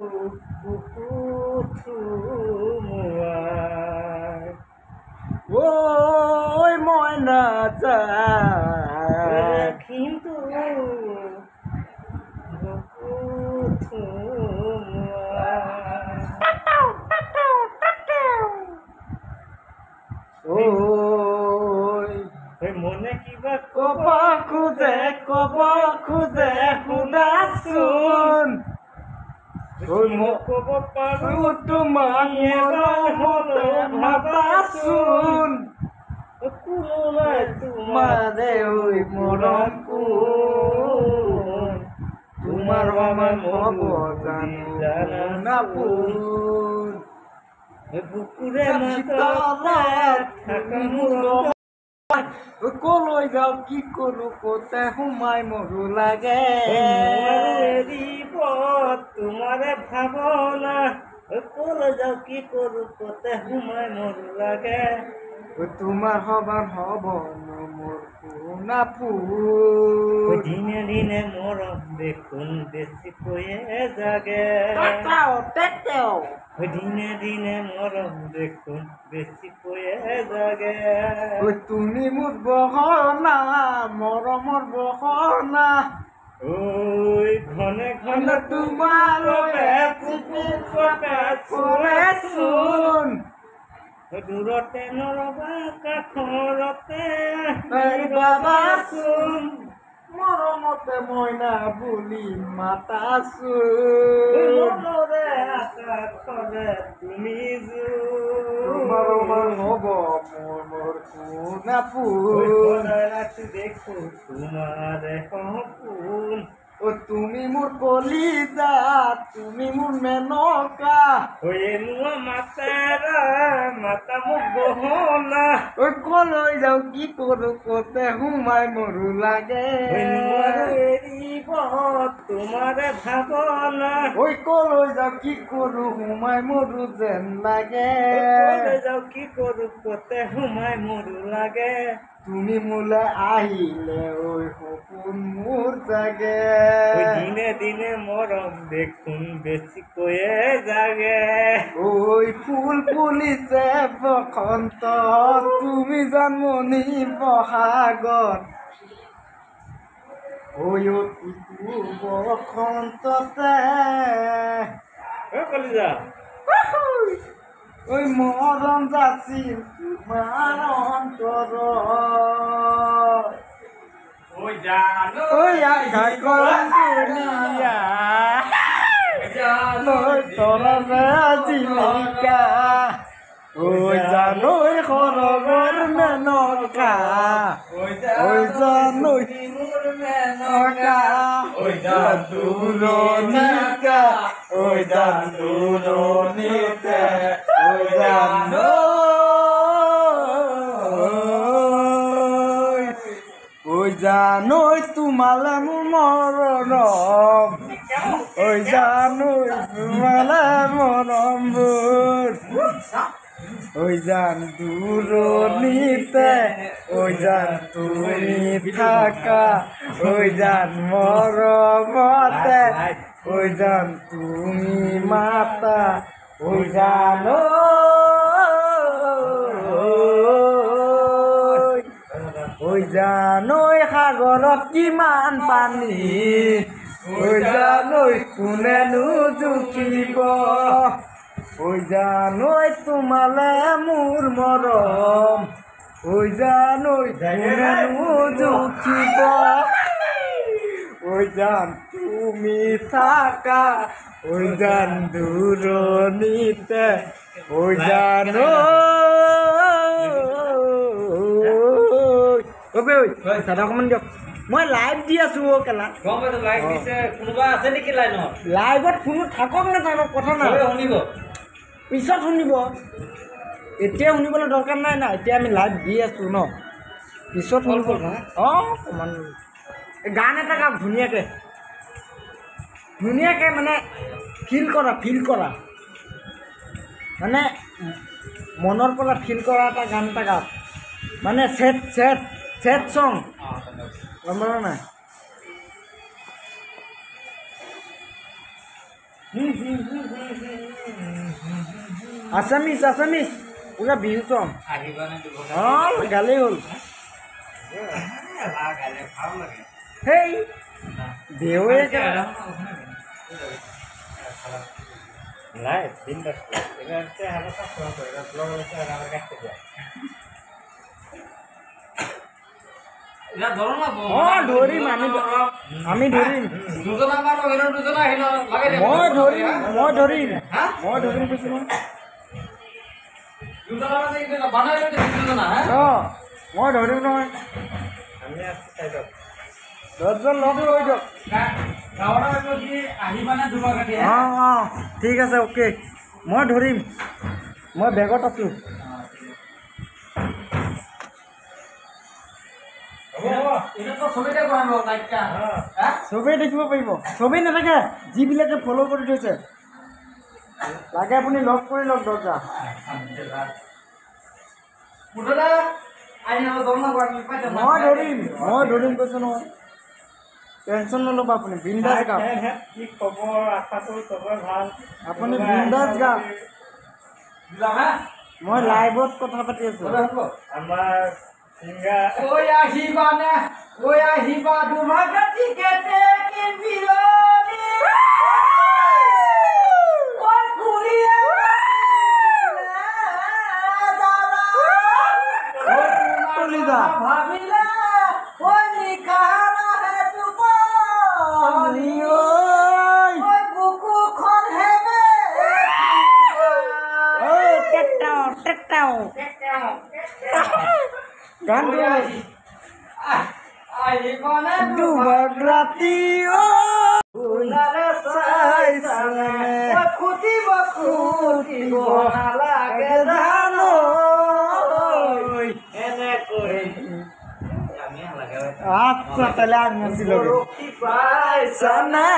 Ôi mọi nợ কিন্তু ôi মনে কিবা কব খুদে খুদাচোন ôi মই কব পাৰো তোমাক মৰমতে মাতাচোন কোনোবাই তোমাৰে ঐ মৰম কোন তোমাৰ সমান হ'ব জানো নাপোন বুকুৰে কলৈ যাওঁ কি কৰো কতে সোমাই মৰো লাগে এৰিব তোমাৰে ভাৱনা কলৈ যাওঁ কি কৰো কতে সোমাই মৰো লাগে তোমাৰ সমান হ'ব মোৰ নাপোন দিনে দিনে মৰম দেখোন বেছিকৈয়ে জাগে দিনে দিনে মৰম দেখোন বেছিকৈয়ে জাগে তুমি মোৰ বহনা মৰমৰ বহনা ঐ ঘনে ঘনে তোমালৈ চোন দূৰতে নৰবা কাষৰতে বাবাচোন মৰমতে মইনা বুলি মাতাচোন মনৰে আকাশৰে তুমি তোমাৰ হ'ব মোৰ নাপোন ৰাতি দেখো তোমাৰে সপোন তুমি মোৰ কলিজা তুমি মোৰ মেনকা মোৰ মাতা মোক বহনা কলৈ যাওঁ কি কৰো কতে সোমাই মৰো লাগে এৰিব তোমাৰে ভাৱনা কলৈ যাওঁ কি কৰো সোমাই মৰো যেন লাগে যাওঁ কি কৰো কতে সোমাই মৰো লাগে তুমি মোলৈ আহিলে ঐ সপোন মোৰ জাগে দিনে দিনে মৰম দেখোন বেছিকৈয়ে জাগে ঐ ফুল ফুলিছে বসন্ত তুমি জন্মনি বহাগত ঐ অতিটো বসন্ততে কলিজা ঐ মৰম যাছিল তোমাৰ অন্তৰত তৰা জিলিকা ঐ জানৈ সৰগৰ মেনকা ঐ জানৈ মেনকা ঐ দূৰণিকা ঐ দূৰণিতে ঐ জানৈ তোমালে মোৰ মৰম ঐ জানৈ তোমালে মৰমবোৰ ঐ জান দূৰণিতে ঐ জান তুমি থাকা ঐ জান মৰমতে ঐ জান তুমি মাতা ঐ জানৈ সাগৰত কিমান পানী ঐ জানৈ কোনেনো জুখিব ঐ জানৈ তোমালে মোৰ মৰম ঐ জানৈ কোনেনো জুখিব ঐ জান তুমি থাকা ঐ জান দূৰণিতে ঐ জানৈ চাদা অকমান দিয়ক মই লাইভ দি আছো কেলা লাইভত কোনো থাকক নাথাকক কথা নাই পিছত শুনিব এতিয়া শুনিবলৈ দৰকাৰ নাই না এতিয়া আমি লাইভ দি আছো ন পিছত শুনিব অকমান গান এটা গাওক ধুনীয়াকৈ মানে ফিল কৰা মানে মনৰ পৰা ফিল কৰা এটা গান এটা গাওক মানে চেট সং গম পালা নাই আছামিজ আছামিজ পুৰা বিহু চং অঁ গালেই হ'ল সেই বিহুৱে নাই বিন্দাস এবাৰে হালকা ফোন কৰে ব্লগ হচ্ছে আৰ আমাৰ কাছে যায় না ধৰো না অঁ ধৰিম আমি ধৰিম দুজনা মাৰো হেনো দুজনা আহিল লাগাই দে মই ধৰিম কৈছো মই দুজনা মানে কি বানাই লৈ দুজনা হা অঁ মই ধৰিম নহয় আমি আছি চাইডত 10 জন লগ লৈ যাওক অঁ ঠিক আছে অ'কে মই ধৰিম মই বেগত আছোঁ চবেই দেখিব পাৰিব চবেই নাথাকে যিবিলাকে ফ'ল' কৰি থৈছে লাগে আপুনি লগ কৰি লওক দৰকাৰ মই ধৰিম কৈছোঁ নহয় টেনশ্যন নল'ব আপুনি বিন্দাছ গাওক কি খবৰ আশাটো চবৰে ভাল আপুনি বিন্দাছ গাওক মই লাইভত কথা পাতি আছোঁ আমাৰ সিংগা ঐ আহিবা তোমাৰ টিকেটে কিনিলো ভাবিলা বুকুখন হেবে গানটো দুবাৰ ৰাতি খুটিব নালাগে জানো আচ্ছা তাহলে আমি ছিল পাইছা না